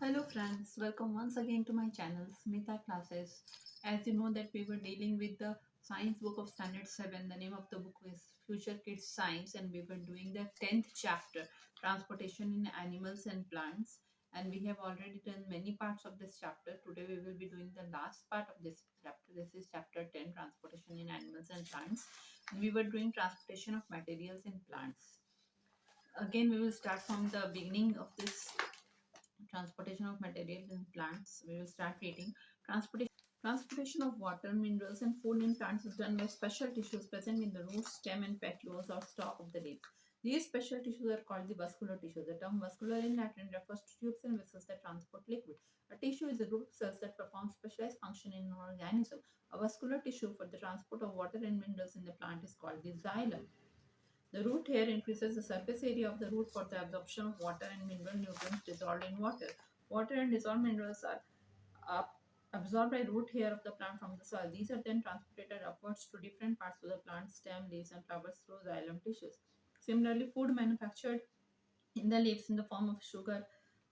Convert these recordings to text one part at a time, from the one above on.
Hello friends, welcome once again to my channel Smita Classes. As you know that we were dealing with the science book of standard 7. The name of the book is Future Kids Science and we were doing the 10th chapter, Transportation in Animals and Plants, and we have already done many parts of this chapter. Today we will be doing the last part of this chapter. This is chapter 10, Transportation in Animals and Plants. And we were doing transportation of materials in plants. Again we will start from the beginning of this transportation of materials in plants. We will start reading. Transportation of water, minerals, and food in plants is done by special tissues present in the root, stem, and petioles or stalk of the leaves. These special tissues are called the vascular tissues. The term vascular in Latin refers to tubes and vessels that transport liquid. A tissue is a group of cells that perform specialized function in an organism. A vascular tissue for the transport of water and minerals in the plant is called the xylem. The root hair increases the surface area of the root for the absorption of water and mineral nutrients dissolved in water. Water and dissolved minerals are absorbed by root hair of the plant from the soil. These are then transported upwards to different parts of the plant, stem, leaves, and flowers through xylem tissues. Similarly, food manufactured in the leaves in the form of sugar,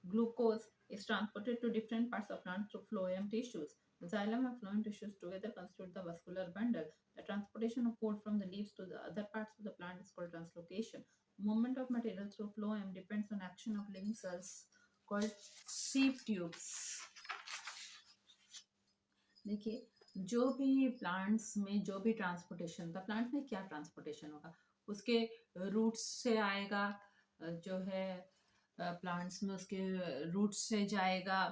glucose is transported to different parts of plant through phloem tissues. The xylem and phloem tissues together constitute the vascular bundle. The transportation of food from the leaves to the other parts of the plant is called translocation. Movement of material through phloem depends on action of living cells called sieve tubes. देखिए, जो भी plants में जो भी transportation होगा, plant में क्या transportation होगा, उसके रूट्स से आएगा, जो है प्लांट्स में उसके रूट्स से जाएगा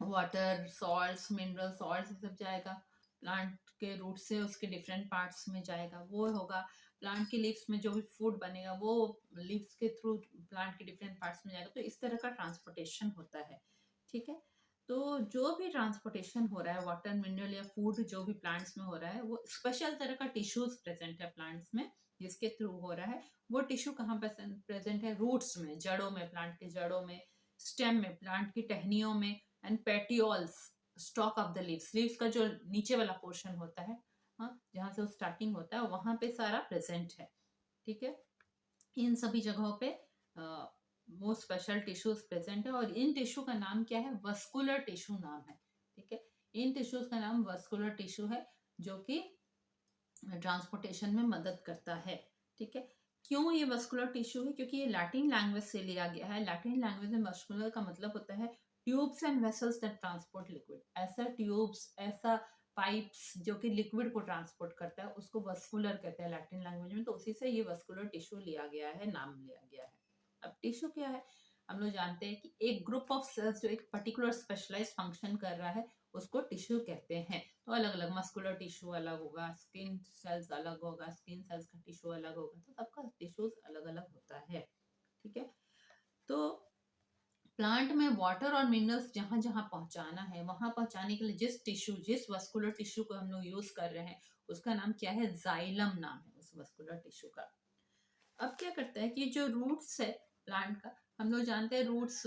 वाटर, सॉल्ट्स, मिनरल सॉल्ट्स, सब जाएगा प्लांट के रूट से, उसके डिफरेंट पार्ट्स में जाएगा, वो होगा प्लांट की लीव्स में जो भी फूड बनेगा वो लीव्स के थ्रू प्लांट के डिफरेंट पार्ट्स में जाएगा। तो इस तरह का ट्रांसपोर्टेशन होता है, ठीक है। तो जो भी ट्रांसपोर्टेशन हो रहा है वाटर, मिनरल या फूड जो भी प्लांट्स में हो रहा है, वो स्पेशल तरह का टिश्यूज प्रेजेंट है प्लांट्स में जिसके थ्रू हो रहा है। वो टिश्यू कहाँ प्रेजेंट है? रूट्स में, जड़ों में, प्लांट के जड़ों में, स्टेम में, प्लांट की टहनियों में, and petioles, stock of the leaves, leaves का जो नीचे वाला पोर्शन होता है, हाँ, जहाँ से वो स्टार्टिंग होता है, वहां पे सारा प्रेजेंट है, ठीक है। इन सभी जगहों पे वो स्पेशल टिश्यूज प्रेजेंट है और इन टिश्यू का नाम क्या है? वस्कुलर टिश्यू नाम है, ठीक है। इन टिश्यूज का नाम वस्कुलर टिश्यू है जो कि ट्रांसपोर्टेशन में मदद करता है, ठीक है। क्यों ये वस्कुलर टिश्यू है? क्योंकि ये लैटिन लैंग्वेज से लिया गया है। लैटिन लैंग्वेज में वस्कुलर का मतलब होता है tubes and vessels that transport liquid. ऐसा ट्यूब्स, ऐसा पाइप्स जो कि लिक्विड को ट्रांसपोर्ट करता है, उसको वस्कुलर कहते हैं लैटिन लैंग्वेज में। तो उसी से ये वस्कुलर टिश्यू लिया गया है, नाम लिया गया है। अब टिश्यू क्या है? हम लोग जानते हैं कि एक ग्रुप ऑफ सेल्स जो एक पर्टिकुलर स्पेशलाइज्ड फंक्शन कर रहा है उसको टिश्यू कहते हैं। तो अलग अलग मस्कुलर टिश्यू अलग होगा, स्किन सेल्स अलग होगा, स्किन सेल्स का टिश्यू अलग होगा, तो सबका टिश्यूज अलग अलग होता है, ठीक है। तो प्लांट में वाटर और मिनरल्स जहां जहां पहुंचाना है, वहां पहुंचाने के लिए जिस टिश्यू, जिस वस्कुलर टिश्यू को हम लोग यूज कर रहे हैं, उसका नाम क्या है? जाइलम नाम है उस वस्कुलर टिश्यू का। अब क्या करता है कि जो रूट्स है प्लांट का, हम लोग जानते हैं रूट्स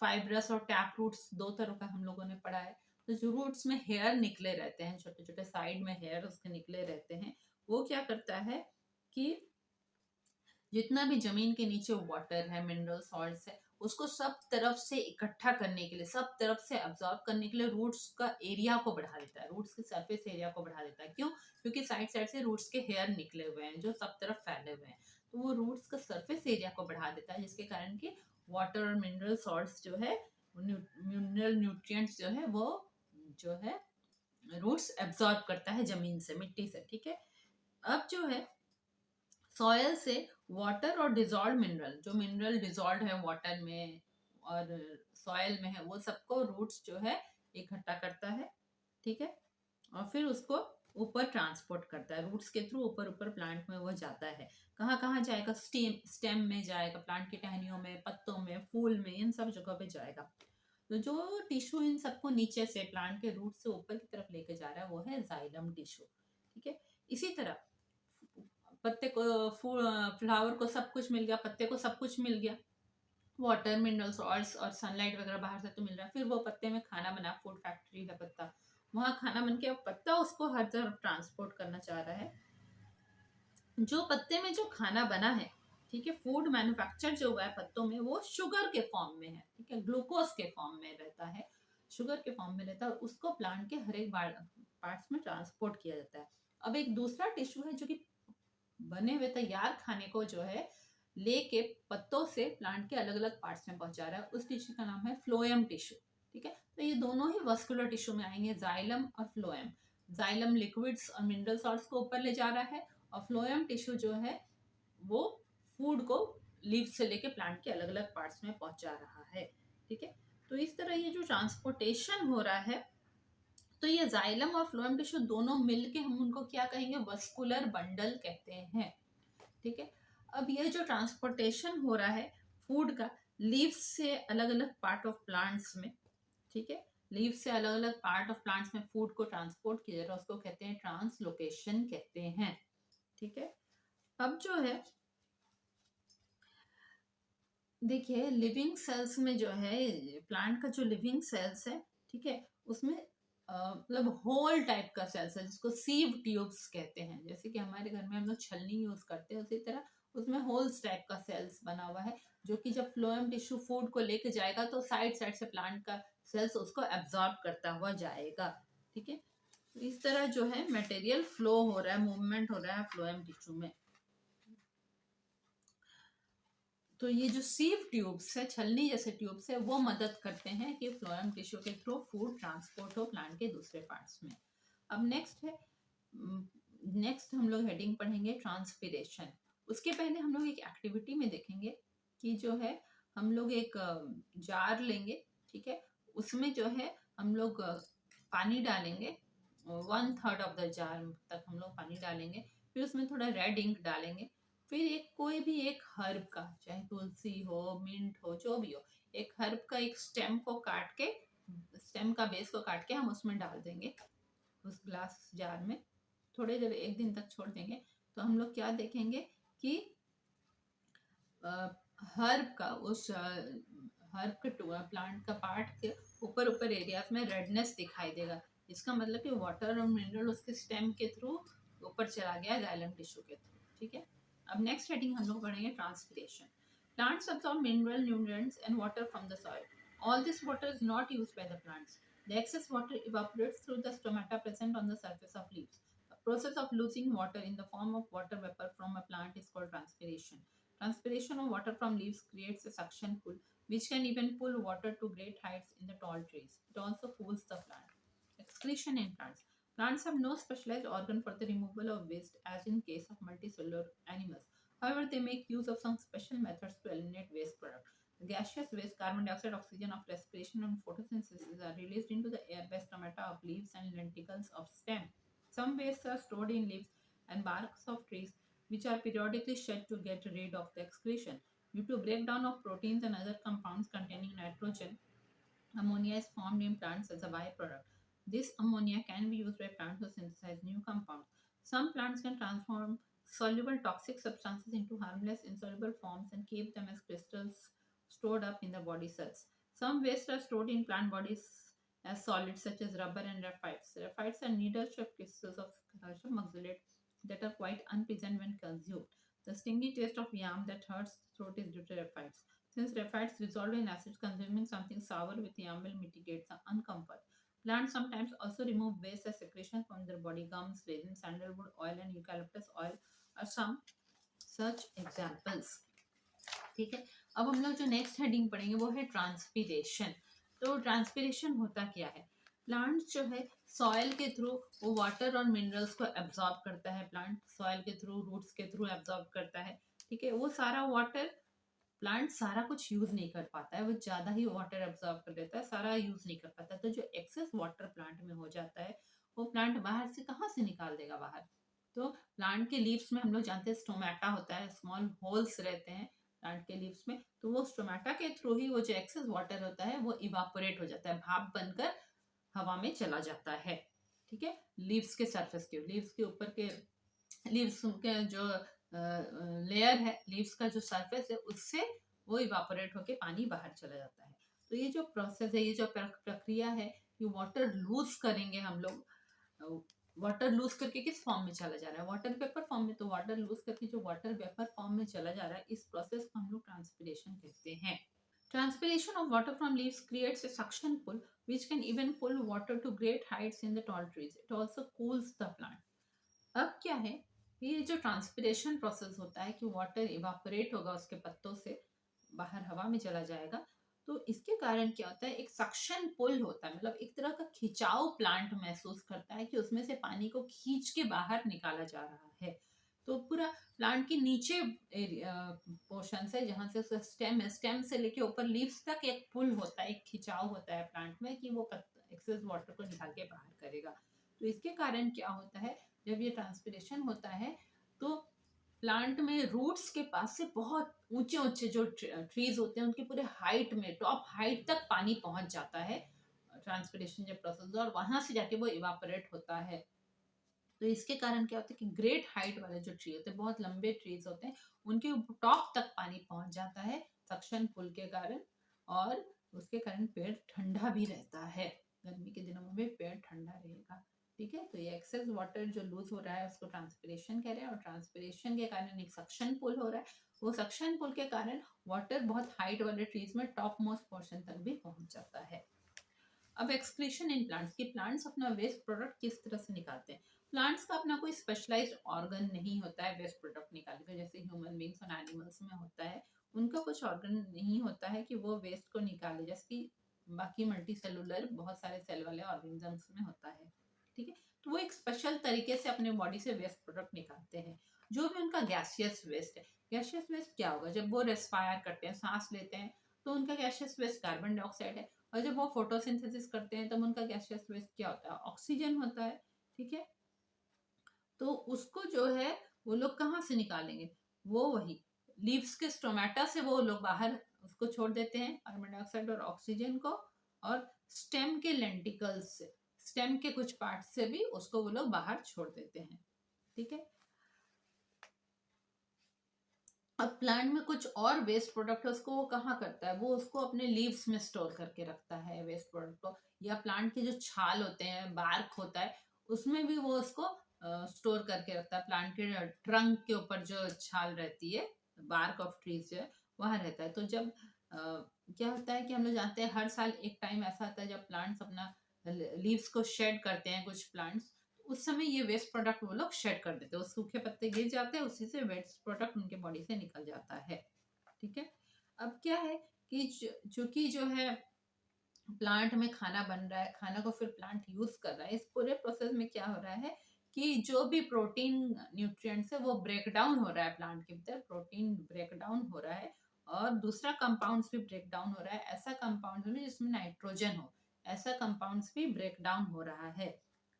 फाइब्रस और टैप रूट्स दो तरह का हम लोगों ने पढ़ा है। तो जो रूट्स में हेयर निकले रहते हैं, छोटे छोटे साइड में हेयर उसके निकले रहते हैं, वो क्या करता है कि जितना भी जमीन के नीचे वाटर है, मिनरल सॉल्ट्स है, उसको सब तरफ से इकट्ठा करने के लिए, सब तरफ से अब्सॉर्ब करने के लिए रूट्स का एरिया को बढ़ा देता है, रूट्स के सरफेस एरिया को बढ़ा देता है। क्यों? क्योंकि साइड साइड से रूट्स के हेयर निकले हुए हैं जो सब तरफ फैले हुए हैं, तो वो रूट्स का सरफेस एरिया को बढ़ा देता है, जिसके कारण कि वाटर और मिनरल सॉल्ट्स जो है, मिनरल न्यूट्रिएंट्स जो है, वो जो है रूट्स एब्सॉर्ब करता है जमीन से, मिट्टी से, ठीक है। अब जो है सॉयल से वाटर और डिजॉल्व मिनरल, जो मिनरल डिजॉल्व है वाटर में और सॉयल में है, वो सबको रूट्स जो है इकट्ठा करता है, ठीक है। और फिर उसको ऊपर ट्रांसपोर्ट करता है, रूट्स के थ्रू ऊपर ऊपर प्लांट में वो जाता है। कहाँ कहाँ जाएगा? स्टेम में जाएगा, प्लांट की टहनियों में, पत्तों में, फूल में, इन सब जगह पे जाएगा। तो जो टिश्यू इन सबको नीचे से प्लांट के रूट से ऊपर की तरफ लेके जा रहा है वो है जाइलम टिश्यू, ठीक है। इसी तरह पत्ते को, फ्लावर को सब कुछ मिल गया, पत्ते को सब कुछ मिल गया, वाटर, मिनरल्स और सनलाइट वगैरह बाहर से तो मिल रहा है। फिर वो पत्ते में खाना बना, फूड फैक्ट्री है पत्ता, वहां खाना बन के अब पत्ता उसको हर तरफ ट्रांसपोर्ट करना चाह रहा है। जो पत्ते में जो खाना बना है, ठीक है। फूड मैन्युफैक्चर जो हुआ है पत्तों में वो शुगर के फॉर्म में है, ठीक है, ग्लूकोज के फॉर्म में रहता है, शुगर के फॉर्म में रहता है, उसको प्लांट के हर एक पार्ट्स में ट्रांसपोर्ट किया जाता है। अब एक दूसरा टिश्यू है जो कि बने हुए तैयार खाने को जो है लेके पत्तों से प्लांट के अलग अलग पार्ट्स में पहुंचा रहा है, उस टिश्यू का नाम है फ्लोएम टिश्यू, ठीक है। तो ये दोनों ही वस्कुलर टिश्यू में आएंगे, जाइलम और फ्लोएम। जाइलम लिक्विड्स और मिनरल सॉल्ट्स को ऊपर ले जा रहा है, और फ्लोएम टिश्यू जो है वो फूड को लीव से लेके प्लांट के अलग अलग पार्ट्स में पहुंचा रहा है, ठीक है। तो इस तरह ये जो ट्रांसपोर्टेशन हो रहा है, तो ये जाइलम और फ्लोएम टिश्यू दोनों मिलके हम उनको क्या कहेंगे, वस्कुलर बंडल कहते हैं, ठीक है। अब ये जो ट्रांसपोर्टेशन हो रहा है फूड का लीव्स से अलग अलग पार्ट ऑफ प्लांट्स में, ठीक है, लीव से अलग अलग पार्ट ऑफ प्लांट्स में फूड को ट्रांसपोर्ट किया जा रहा है, उसको कहते हैं ट्रांसलोकेशन कहते हैं, ठीक है। अब जो है देखिए लिविंग सेल्स में जो है प्लांट का जो लिविंग सेल्स है, ठीक है, उसमें मतलब होल टाइप का सेल्स है जिसको सीव ट्यूब्स कहते हैं। जैसे कि हमारे घर में हम लोग छलनी यूज करते हैं, उसी तरह उसमें होल्स टाइप का सेल्स बना हुआ है, जो कि जब फ्लोएम टिश्यू फूड को लेके जाएगा तो साइड साइड से प्लांट का सेल्स उसको एब्जॉर्ब करता हुआ जाएगा, ठीक है। तो इस तरह जो है मटेरियल फ्लो हो रहा है, मूवमेंट हो रहा है फ्लोएम टिश्यू में। तो ये जो सीव ट्यूब्स है, छलनी जैसे ट्यूब्स है, वो मदद करते हैं कि फ्लोएम टिश्यू के थ्रू फूड ट्रांसपोर्ट हो प्लांट के दूसरे पार्ट्स में। अब नेक्स्ट हम लोग हेडिंग पढ़ेंगे ट्रांसपिरेशन। उसके पहले हम लोग एक एक्टिविटी में देखेंगे कि जो है हम लोग एक जार लेंगे, ठीक है, उसमें जो है हम लोग पानी डालेंगे, 1/3 ऑफ द जार तक हम लोग पानी डालेंगे, फिर उसमें थोड़ा रेड इंक डालेंगे, फिर एक कोई भी एक हर्ब का, चाहे तुलसी हो, मिंट हो, जो भी हो, एक हर्ब का एक स्टेम को काट के, स्टेम का बेस को काट के हम उसमें डाल देंगे उस ग्लास जार में, थोड़े देर एक दिन तक छोड़ देंगे। तो हम लोग क्या देखेंगे कि हर्ब का उस हर्ब के प्लांट का पार्ट के ऊपर ऊपर एरियाज में रेडनेस दिखाई देगा, इसका मतलब कि वाटर और मिनरल उसके स्टेम के थ्रू ऊपर चला गया जाइलम टिश्यू के थ्रू, ठीक है। अब नेक्स्ट हेडिंग हम लोग पढ़ेंगे transpiration. Plants absorb mineral nutrients and water from the soil. All this water is not used by the plants. The excess water evaporates through the stomata present on the surface of leaves. The process of losing water in the form of water vapor from a plant is called transpiration. Transpiration of water from leaves creates a suction pool, which can even pull water to great heights in the tall trees. It also cools the plant. Excretion in plants. Plants have no specialized organ for the removal of waste, as in case of multicellular animals. However, they make use of some special methods to eliminate waste product. The gaseous waste, carbon dioxide, oxygen of respiration and photosynthesis are released into the air by stomata of leaves and lenticels of stem. Some wastes are stored in leaves and barks of trees, which are periodically shed to get rid of the excretion. Due to breakdown of proteins and other compounds containing nitrogen, ammonia is formed in plants as a byproduct. This ammonia can be used by plants to synthesize new compounds. Some plants can transform soluble toxic substances into harmless insoluble forms and keep them as crystals stored up in the body cells. Some wastes are stored in plant bodies as solids such as rubber and raphides. Raphides are needle-shaped crystals of calcium oxalate that are quite unpleasant when consumed. The stingy taste of yam that hurts the throat is due to raphides. Since raphides dissolve in acids, consuming something sour with yam will mitigate some uncomfort. Plants sometimes also remove waste as secretions from their body. Gums, resin, sandalwood oil, and eucalyptus oil are some such examples, ठीक है। अब हम लोग जो next heading पढ़ेंगे वो है transpiration. तो ट्रांसपिरेशन होता क्या है, प्लांट जो है सॉइल के थ्रू वो वाटर और मिनरल्स को एब्जॉर्ब करता है, प्लांट सॉइल के थ्रू, रूट्स के थ्रू एब्जॉर्ब करता है, ठीक है। वो सारा वाटर प्लांट सारा कुछ यूज नहीं कर पाता है, वो ज्यादा ही वाटर एब्जॉर्ब कर देता है, सारा यूज नहीं कर पाता। तो जो एक्सेस वाटर प्लांट में हो जाता है वो प्लांट बाहर से कहाँ से निकाल देगा बाहर। तो प्लांट के लीव्स में हम लोग जानते हैं स्टोमेटा होता है, स्मॉल होल्स रहते हैं प्लांट के लीव्स में, तो वो स्टोमेटा के थ्रू ही वो जो एक्सेस वाटर होता है वो इवापोरेट हो जाता है, भाप बनकर हवा में चला जाता है, ठीक है। लीव्स के सरफेस के, लीव्स के ऊपर के, लीव्स के जो लेयर है, लीव्स का जो सरफेस है, उससे वो इवापोरेट होके पानी बाहर चला जाता है। तो ये जो प्रोसेस है, ये जो प्रक्रिया है, ये वाटर लूज करेंगे हम लोग वाटर लूज करके किस फॉर्म में चला जा रहा है, वाटर वेपर फॉर्म में। तो वाटर लूज करके जो वाटर वेपर फॉर्म में चला जा रहा है, इस प्रोसेस को हम लोग ट्रांसपिरेशन कहते हैं। Transpiration of water from leaves creates a suction pull which can even pull water to great heights in the tall trees. It also cools the plant. अब क्या है, ये जो ट्रांसपिरेशन प्रोसेस होता है कि वाटर इवापोरेट होगा उसके पत्तों से, बाहर हवा में चला जाएगा, तो इसके कारण क्या होता है, एक सक्शन पुल होता है, मतलब एक तरह का खिंचाव प्लांट महसूस करता है कि उसमें से पानी को खींच के बाहर निकाला जा रहा है। तो पूरा प्लांट के नीचे पोर्शन से, जहाँ से उसका स्टेम है, स्टेम से लेके ऊपर लीव्स तक एक पुल होता है, एक खिंचाव होता है प्लांट में कि वो एक्सेस वाटर को निकाल के बाहर करेगा। तो इसके कारण क्या होता है, जब ये ट्रांसपिरेशन होता है तो प्लांट में रूट्स के पास से बहुत ऊंचे ऊंचे जो ट्रीज होते हैं उनके पूरे हाइट में, टॉप हाइट तक पानी पहुंच जाता है ट्रांसपिरेशन जब प्रोसेस, और वहां से जाके वो इवापोरेट होता है। तो इसके कारण क्या होता है कि ग्रेट हाइट वाले जो ट्री होते हैं, बहुत लंबे ट्रीज होते हैं, उनके टॉप तक पानी पहुंच जाता है सक्शन पुल के कारण, और उसके कारण पेड़ ठंडा भी रहता है। गर्मी के दिनों में पेड़ ठंडा रहेगा। ठीक है, तो ये एक्सेस वाटर जो लूज हो रहा है उसको ट्रांसपिरेशन कह रहे हैं, और ट्रांसपिरेशन के कारण एक सक्शन पुल हो रहा है। वो सक्शन पुल के कारण वाटर बहुत हाइट वाले ट्रीज में टॉप मोस्ट पोर्शन तक भी पहुंच जाता है। अब एक्सक्रीशन इन प्लांट्स, की प्लांट्स अपना वेस्ट प्रोडक्ट किस तरह से निकालते हैं। प्लांट्स का अपना कोई स्पेशलाइज्ड ऑर्गन नहीं होता है वेस्ट प्रोडक्ट निकालने का, जैसे ह्यूमन बींग्स और एनिमल्स में होता है। उनका कुछ ऑर्गन नहीं होता है कि वो वेस्ट को निकाले, जैसे कि बाकी मल्टी सेलुलर बहुत सारे सेल वाले ऑर्गेनिजम्स में होता है। ठीक है, तो वो एक स्पेशल तरीके से अपने बॉडी से वेस्ट प्रोडक्ट निकालते हैं। जो भी उनका गैसियस वेस्ट है, गैसियस वेस्ट क्या होगा, जब वो रेस्पायर करते हैं, सांस लेते हैं, तो उनका गैसियस वेस्ट कार्बन डाइऑक्साइड है। और जब वो फोटोसिंथेसिस करते हैं तब उनका गैसियस वेस्ट क्या होता है, ऑक्सीजन होता है। ठीक है, तो उसको जो है वो लोग कहाँ से निकालेंगे, वो वही लीव्स के स्टोमेटा से वो लोग बाहर उसको छोड़ देते हैं, कार्बन डाइऑक्साइड और ऑक्सीजन को, और स्टेम के लेंटिकल्स से, स्टेम के कुछ पार्ट से भी उसको वो लोग बाहर छोड़ देते हैं। ठीक है, अब प्लांट में कुछ और वेस्ट प्रोडक्ट है, उसको वो कहाँ करता है, वो उसको अपने लीव्स में स्टोर करके रखता है वेस्ट प्रोडक्ट को, या प्लांट के जो छाल होते हैं, बार्क होता है, उसमें भी वो उसको स्टोर करके रखता है। प्लांट के ट्रंक के ऊपर जो छाल रहती है, बार्क ऑफ ट्रीज जो है, वहां रहता है। तो जब क्या होता है कि हम लोग जानते हैं हर साल एक टाइम ऐसा आता है जब प्लांट्स अपना लीव्स को शेड करते हैं, कुछ प्लांट्स, उस समय ये वेस्ट प्रोडक्ट वो लोग शेड कर देते हैं, सूखे पत्ते गिर जाते हैं, उसी से वेस्ट प्रोडक्ट उनके बॉडी से निकल जाता है। ठीक है, अब क्या है कि चूंकि जो है प्लांट में खाना बन रहा है, खाना को फिर प्लांट यूज कर रहा है, इस पूरे प्रोसेस में क्या हो रहा है कि जो भी प्रोटीन न्यूट्रिएंट्स है वो ब्रेक डाउन हो रहा है, प्लांट के भीतर प्रोटीन ब्रेक डाउन हो रहा है, और दूसरा कंपाउंड्स भी ब्रेक डाउन हो रहा है। ऐसा कंपाउंड में जिसमें नाइट्रोजन हो, ऐसा कंपाउंड्स भी ब्रेक डाउन हो रहा है।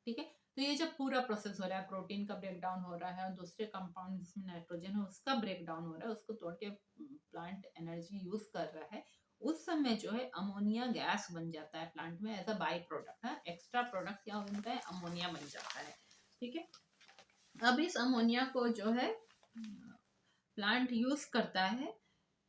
ठीक है, तो ये जब पूरा प्रोसेस हो रहा है, प्रोटीन का ब्रेक डाउन हो रहा है और दूसरे कंपाउंड जिसमें नाइट्रोजन है उसका ब्रेक डाउन हो रहा है, उसको तोड़ के प्लांट एनर्जी यूज कर रहा है, उस समय जो है अमोनिया गैस बन जाता है प्लांट में एज अ बाई प्रोडक्ट है। एक्स्ट्रा प्रोडक्ट क्या बनता है, अमोनिया बन जाता है। ठीक है, अब इस अमोनिया को जो है प्लांट यूज करता है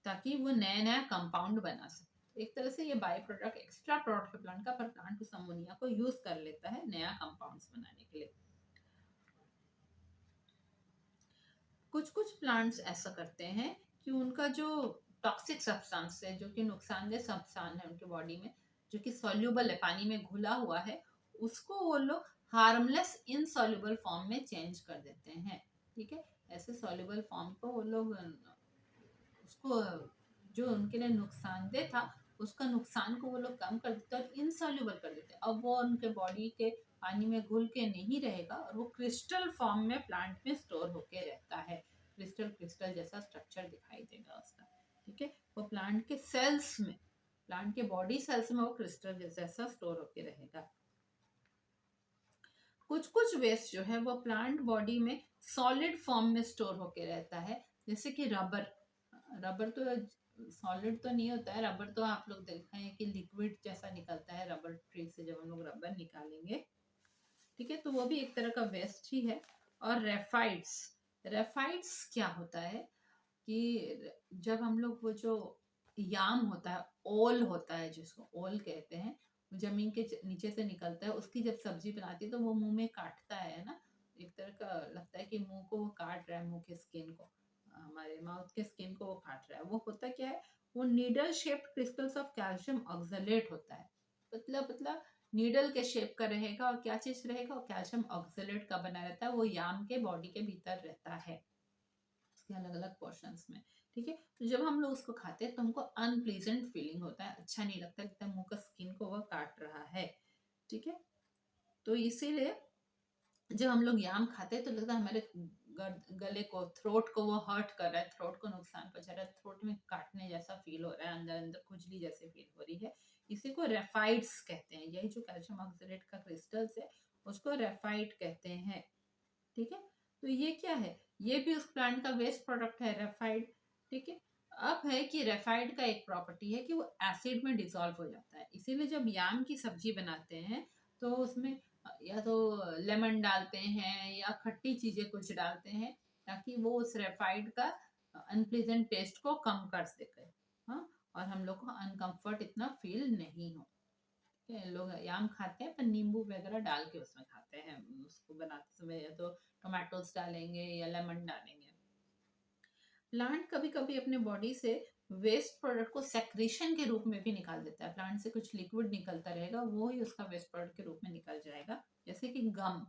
ताकि वो नया नया कंपाउंड बना सके। एक तरह से ये बाई प्रोडक्ट, एक्स्ट्रा प्रोडक्ट है प्लांट का, पर प्लांट उस अमोनिया को यूज कर लेता है नया कंपाउंड्स बनाने के लिए। कुछ कुछ प्लांट्स ऐसा करते हैं कि उनका जो टॉक्सिक सब्सटेंस है, जो कि नुकसानदेह सब्सटेंस है उनके बॉडी में, जो कि सॉल्यूबल है, पानी में घुला हुआ है, उसको वो लोग हार्मलेस इनसॉल्युबल फॉर्म में चेंज कर देते हैं। ठीक है, ऐसे सॉल्युबल फॉर्म को वो लोग उसको जो उनके लिए नुकसानदेह था, उसका नुकसान को वो लोग कम कर देते हैं और इनसॉल्युबल कर देते हैं। अब वो उनके बॉडी के पानी में घुल के नहीं रहेगा, और वो क्रिस्टल फॉर्म में प्लांट में स्टोर होके रहता है। क्रिस्टल क्रिस्टल जैसा स्ट्रक्चर दिखाई देगा उसका। ठीक है, वो प्लांट के सेल्स में, प्लांट के बॉडी सेल्स में वो क्रिस्टल जैसा स्टोर होके रहेगा। कुछ कुछ वेस्ट जो है वो प्लांट बॉडी में सॉलिड फॉर्म में स्टोर होके रहता है, जैसे कि रबर। रबर तो सॉलिड तो नहीं होता है, रबर तो आप लोग देखते हैं कि लिक्विड जैसा निकलता है रबर ट्री से, जब हम लोग रबर निकालेंगे। ठीक है, तो वो भी एक तरह का वेस्ट ही है। और रेफाइड्स, रेफाइड्स क्या होता है कि जब हम लोग वो जो याम होता है, ओल होता है जिसको ओल कहते हैं, जमीन के नीचे से निकलता है, उसकी जब सब्जी बनाती है तो वो मुंह में काटता है ना, एक तरह का लगता है कि मुंह को वो काट रहा है, मुंह के स्किन को, हमारे माउथ के स्किन को वो काट रहा है। वो होता क्या है, वो needle shaped crystals of calcium oxalate होता है, पतला पतला नीडल के शेप का रहेगा, और क्या चीज रहेगा, वो कैल्शियम ऑक्सलेट का बना रहता है, वो याम के बॉडी के भीतर रहता है, उसके अलग अलग पोर्शंस में। ठीक है, तो जब हम लोग उसको खाते हैं तो हमको अनप्लीजेंट फीलिंग होता है, अच्छा नहीं लगता, लगता है मुंह का स्किन को वह काट रहा है। ठीक है, तो इसीलिए जब हम लोग याम खाते हैं तो लगता है हमारे गले को, थ्रोट को वो हर्ट कर रहा है, थ्रोट को नुकसान पहुंचा रहा है, थ्रोट में काटने जैसा फील हो रहा है, अंदर अंदर खुजली जैसे फील हो रही है। इसी को रेफाइड्स कहते हैं, यही जो कैल्शियम ऑक्सलेट का क्रिस्टल्स है उसको रेफाइड कहते हैं। ठीक है, तो ये क्या है, ये भी उस प्लांट का वेस्ट प्रोडक्ट है, रेफाइड। ठीक है, अब है कि रेफाइड का एक प्रॉपर्टी है कि वो एसिड में डिसॉल्व हो जाता है, इसीलिए जब याम की सब्जी बनाते हैं तो उसमें या तो लेमन डालते हैं या खट्टी चीजें कुछ डालते हैं, ताकि वो उस रेफाइड का अनप्लेजेंट टेस्ट को कम कर सके। हाँ, और हम लोग को अनकंफर्ट इतना फील नहीं हो। लोग याम खाते हैं पर नींबू वगैरह डाल के उसमें खाते हैं, उसको बनाते समय या तो टोमेटोस डालेंगे या लेमन डालेंगे। प्लांट कभी कभी अपने बॉडी से वेस्ट प्रोडक्ट को सेक्रेशन के रूप में भी निकाल देता है, प्लांट से कुछ लिक्विड निकलता रहेगा, वो ही उसका वेस्ट प्रोडक्ट के रूप में निकल जाएगा, जैसे कि गम,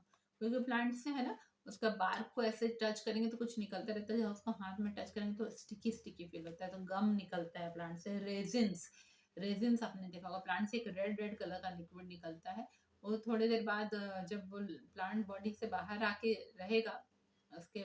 क्योंकि प्लांट से है ना, उसका बार्क को ऐसे टच करेंगे तो कुछ निकलता रहता है, जब उसको हाथ में टच करेंगे तो स्टिकी स्टिकी फील होता है, तो गम निकलता है प्लांट से। रेजिन्स, रेजिन्स आपने देखा होगा, प्लांट से एक रेड रेड कलर का लिक्विड निकलता है, वो थोड़ी देर बाद जब वो प्लांट बॉडी से बाहर आके रहेगा, उसके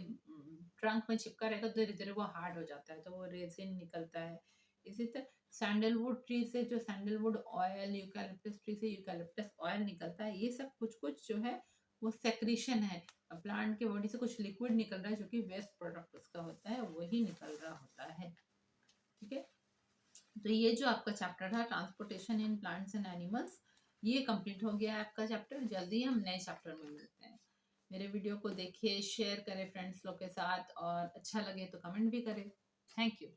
ट्रंक में चिपका रहेगा, धीरे धीरे वो हार्ड हो जाता है, तो वो रेजिन निकलता है। इसी तरह सैंडलवुड ट्री से जो सैंडलवुड ऑयल, यूकैलिप्टस ट्री से यूकैलिप्टस ऑयल निकलता है, ये सब कुछ कुछ जो है वो सेक्रीशन है, प्लांट के बॉडी से कुछ लिक्विड निकल रहा है जो कि वेस्ट प्रोडक्ट उसका होता है, वही निकल रहा होता है। ठीक है, तो ये जो आपका चैप्टर था transportation in plants and animals, ये कंप्लीट हो गया है आपका चैप्टर। जल्दी हम नए चैप्टर में मिलते हैं। मेरे वीडियो को देखिए, शेयर करें फ्रेंड्स लोग के साथ, और अच्छा लगे तो कमेंट भी करें। Thank you.